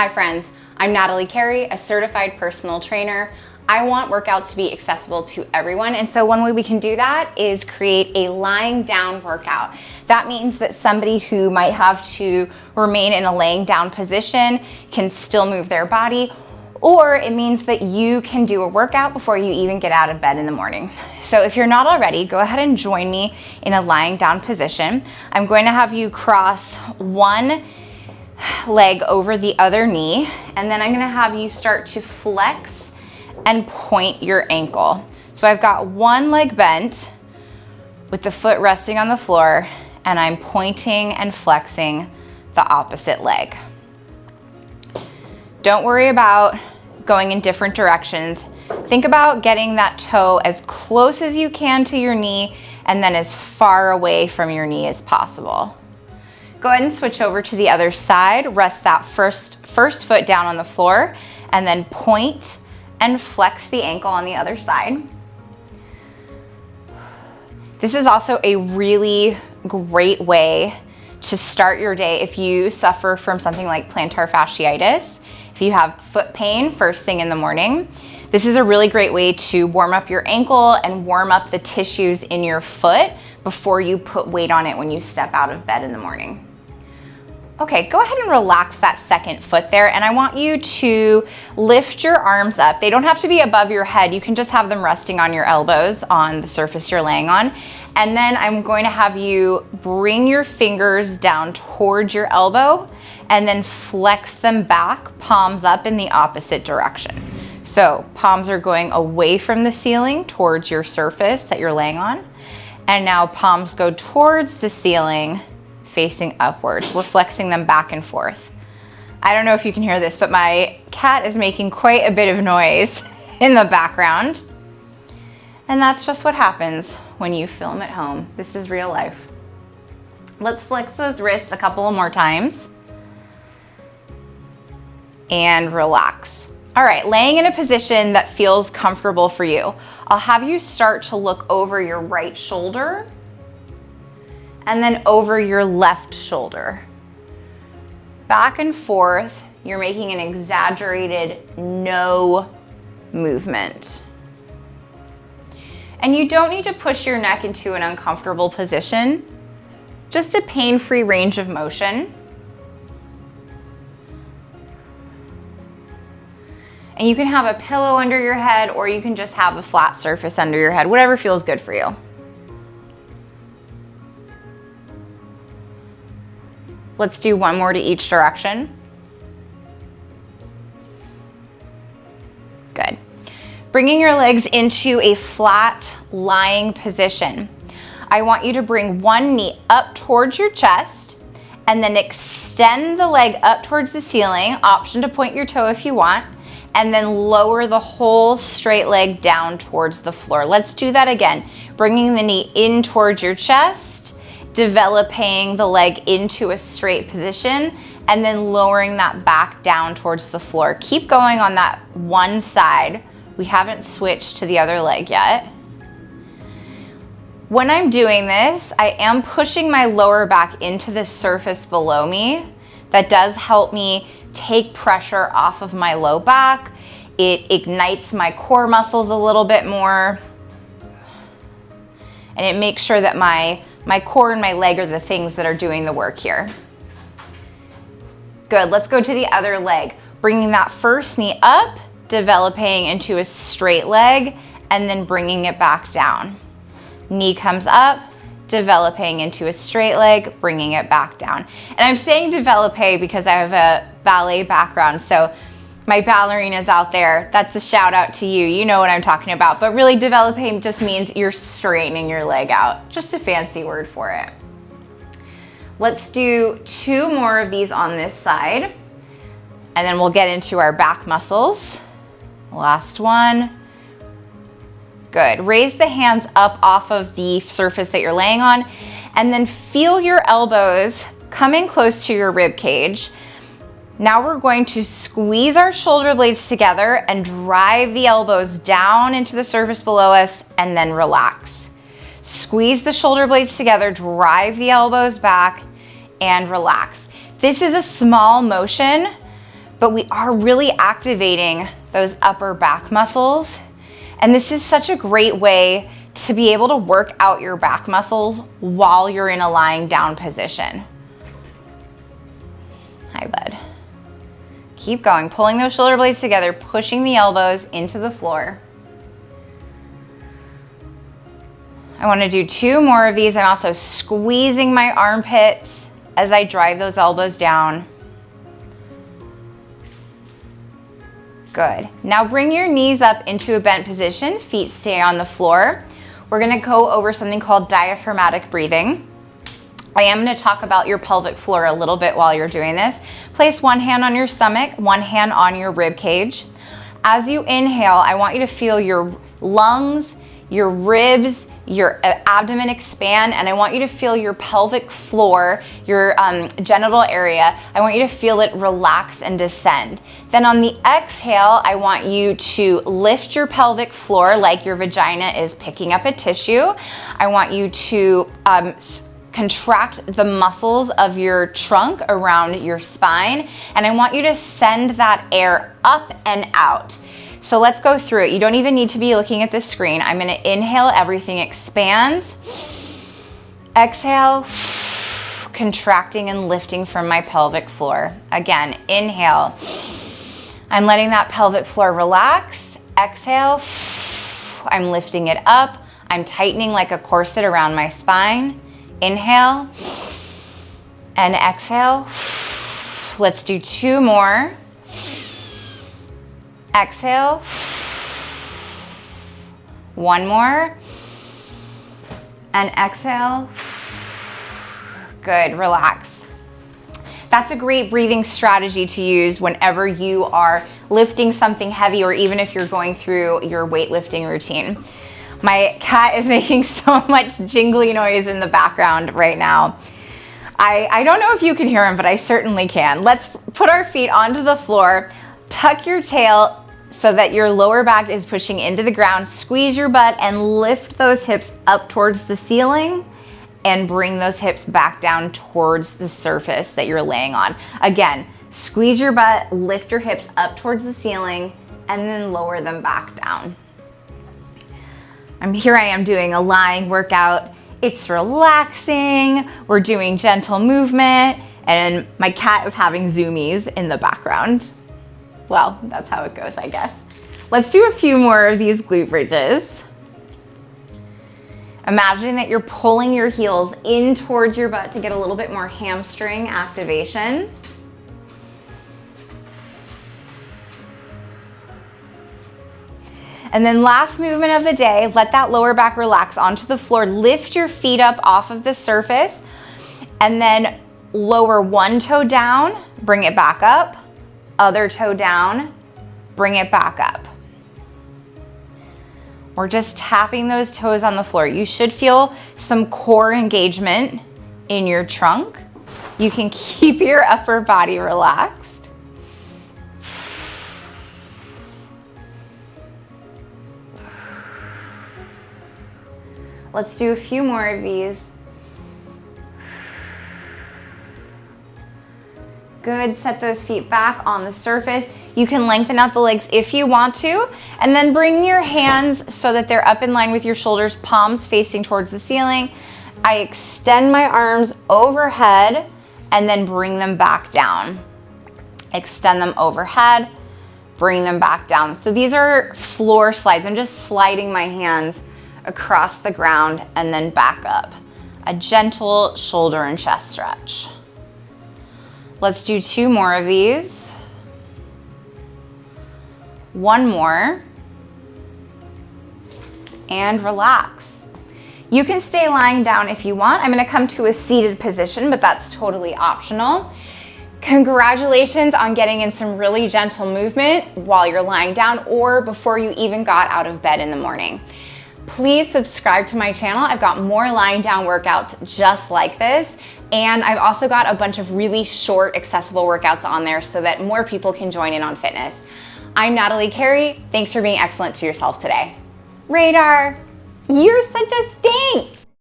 Hi friends, I'm Natalie Carey, a certified personal trainer. I want workouts to be accessible to everyone, and so one way we can do that is create a lying down workout. That means that somebody who might have to remain in a laying down position can still move their body, or it means that you can do a workout before you even get out of bed in the morning. So if you're not already, go ahead and join me in a lying down position. I'm going to have you cross one leg over the other knee, and then I'm going to have you start to flex and point your ankle. So I've got one leg bent with the foot resting on the floor, and I'm pointing and flexing the opposite leg. Don't worry about going in different directions. Think about getting that toe as close as you can to your knee and then as far away from your knee as possible. Go ahead and switch over to the other side. Rest that first foot down on the floor and then point and flex the ankle on the other side. This is also a really great way to start your day if you suffer from something like plantar fasciitis. If you have foot pain first thing in the morning, this is a really great way to warm up your ankle and warm up the tissues in your foot before you put weight on it when you step out of bed in the morning. Okay, go ahead and relax that second foot there, and I want you to lift your arms up. They don't have to be above your head. You can just have them resting on your elbows on the surface you're laying on. And then I'm going to have you bring your fingers down towards your elbow and then flex them back, palms up in the opposite direction. So palms are going away from the ceiling towards your surface that you're laying on. And now palms go towards the ceiling, facing upwards. We're flexing them back and forth. I don't know if you can hear this, but my cat is making quite a bit of noise in the background. And that's just what happens when you film at home. This is real life. Let's flex those wrists a couple of more times. And relax. All right, laying in a position that feels comfortable for you. I'll have you start to look over your right shoulder and then over your left shoulder. Back and forth, you're making an exaggerated no movement. And you don't need to push your neck into an uncomfortable position, just a pain-free range of motion. And you can have a pillow under your head, or you can just have a flat surface under your head, whatever feels good for you. Let's do one more to each direction. Good. Bringing your legs into a flat lying position. I want you to bring one knee up towards your chest and then extend the leg up towards the ceiling, option to point your toe if you want, and then lower the whole straight leg down towards the floor. Let's do that again. Bringing the knee in towards your chest, developing the leg into a straight position, and then lowering that back down towards the floor. Keep going on that one side. We haven't switched to the other leg yet. When I'm doing this, I am pushing my lower back into the surface below me. That does help me take pressure off of my low back. It ignites my core muscles a little bit more. And it makes sure that my core and my leg are the things that are doing the work here. Good, let's go to the other leg. Bringing that first knee up, developing into a straight leg, and then bringing it back down. Knee comes up, developing into a straight leg, bringing it back down. And I'm saying develope because I have a ballet background, so my ballerinas out there, that's a shout out to you. You know what I'm talking about. But really, developing just means you're straightening your leg out. Just a fancy word for it. Let's do two more of these on this side, and then we'll get into our back muscles. Last one. Good. Raise the hands up off of the surface that you're laying on, and then feel your elbows come in close to your rib cage. Now we're going to squeeze our shoulder blades together and drive the elbows down into the surface below us, and then relax. Squeeze the shoulder blades together, drive the elbows back, and relax. This is a small motion, but we are really activating those upper back muscles. And this is such a great way to be able to work out your back muscles while you're in a lying down position. Hi, bud. Keep going, pulling those shoulder blades together, pushing the elbows into the floor. I want to do 2 more of these. I'm also squeezing my armpits as I drive those elbows down. Good. Now bring your knees up into a bent position, feet stay on the floor. We're gonna go over something called diaphragmatic breathing. I am gonna talk about your pelvic floor a little bit while you're doing this. Place one hand on your stomach, one hand on your rib cage. As you inhale, I want you to feel your lungs, your ribs, your abdomen expand, and I want you to feel your pelvic floor, your genital area. I want you to feel it relax and descend. Then on the exhale, I want you to lift your pelvic floor like your vagina is picking up a tissue. I want you to contract the muscles of your trunk around your spine, and I want you to send that air up and out. So let's go through it. You don't even need to be looking at the screen. I'm gonna inhale, everything expands. Exhale, contracting and lifting from my pelvic floor. Again, inhale. I'm letting that pelvic floor relax. Exhale, I'm lifting it up. I'm tightening like a corset around my spine. Inhale and exhale. Let's do 2 more. Exhale. 1 more. And exhale. Good, relax. That's a great breathing strategy to use whenever you are lifting something heavy, or even if you're going through your weightlifting routine. My cat is making so much jingly noise in the background right now. I don't know if you can hear him, but I certainly can. Let's put our feet onto the floor. Tuck your tail so that your lower back is pushing into the ground. Squeeze your butt and lift those hips up towards the ceiling, and bring those hips back down towards the surface that you're laying on. Again, squeeze your butt, lift your hips up towards the ceiling, and then lower them back down. Here I am doing a lying workout. It's relaxing. We're doing gentle movement, and my cat is having zoomies in the background. Well, that's how it goes, I guess. Let's do a few more of these glute bridges. Imagine that you're pulling your heels in towards your butt to get a little bit more hamstring activation. And then last movement of the day, let that lower back relax onto the floor. Lift your feet up off of the surface, and then lower one toe down, bring it back up. Other toe down, bring it back up. We're just tapping those toes on the floor. You should feel some core engagement in your trunk. You can keep your upper body relaxed. Let's do a few more of these. Good, set those feet back on the surface. You can lengthen out the legs if you want to, and then bring your hands so that they're up in line with your shoulders, palms facing towards the ceiling. I extend my arms overhead and then bring them back down. Extend them overhead, bring them back down. So these are floor slides. I'm just sliding my hands across the ground and then back up. A gentle shoulder and chest stretch. Let's do 2 more of these. 1 more. And relax. You can stay lying down if you want. I'm gonna come to a seated position, but that's totally optional. Congratulations on getting in some really gentle movement while you're lying down or before you even got out of bed in the morning. Please subscribe to my channel. I've got more lying down workouts just like this. And I've also got a bunch of really short, accessible workouts on there so that more people can join in on fitness. I'm Natalie Carey. Thanks for being excellent to yourself today. Radar, you're such a stink.